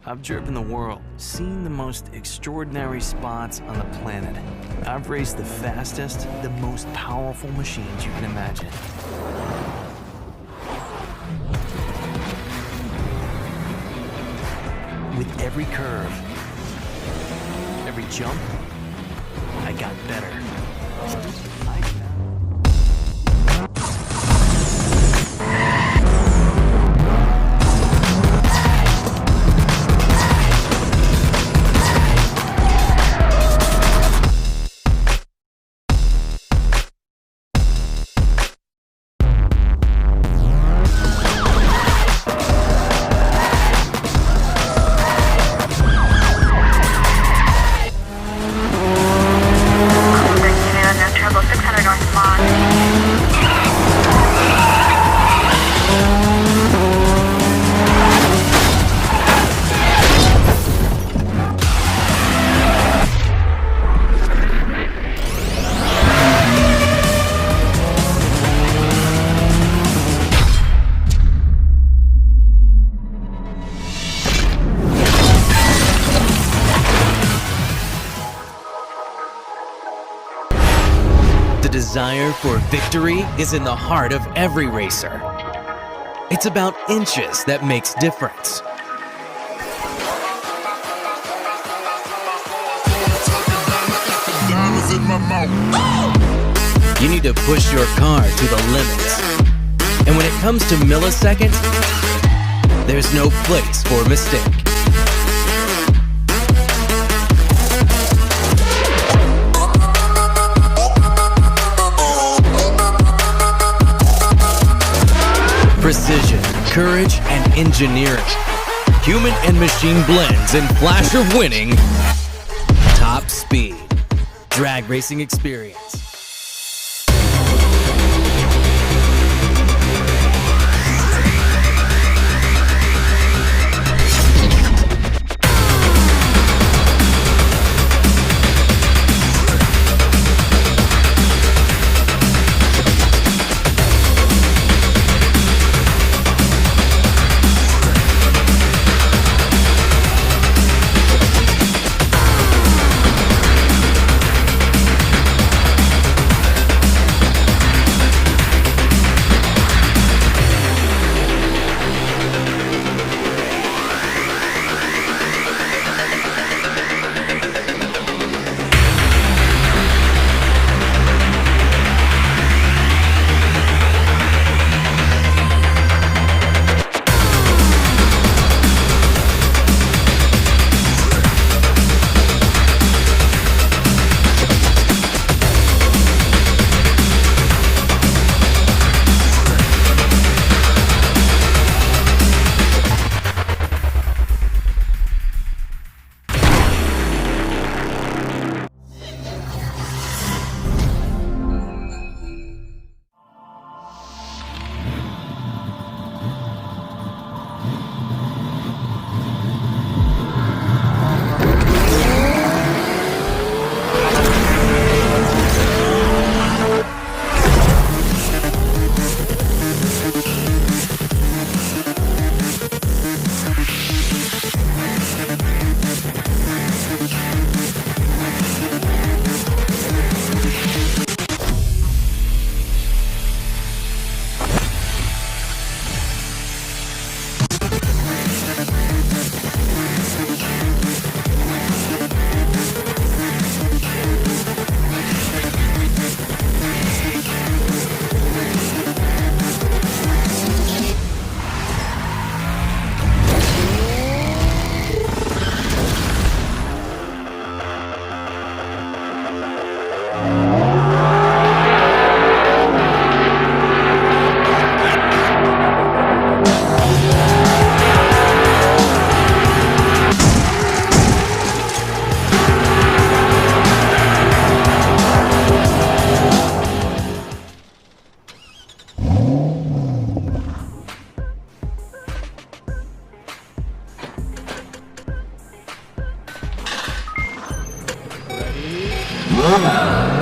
I've driven the world, seen the most extraordinary spots on the planet. I've raced the fastest, the most powerful machines you can imagine. With every curve, every jump, I got better. The desire for victory is in the heart of every racer. It's about inches that makes difference. You need to push your car to the limits. And when it comes to milliseconds, there's no place for a mistake. Precision, courage, and engineering. Human and machine blends in flash of winning. Top speed. Drag racing experience. Ready?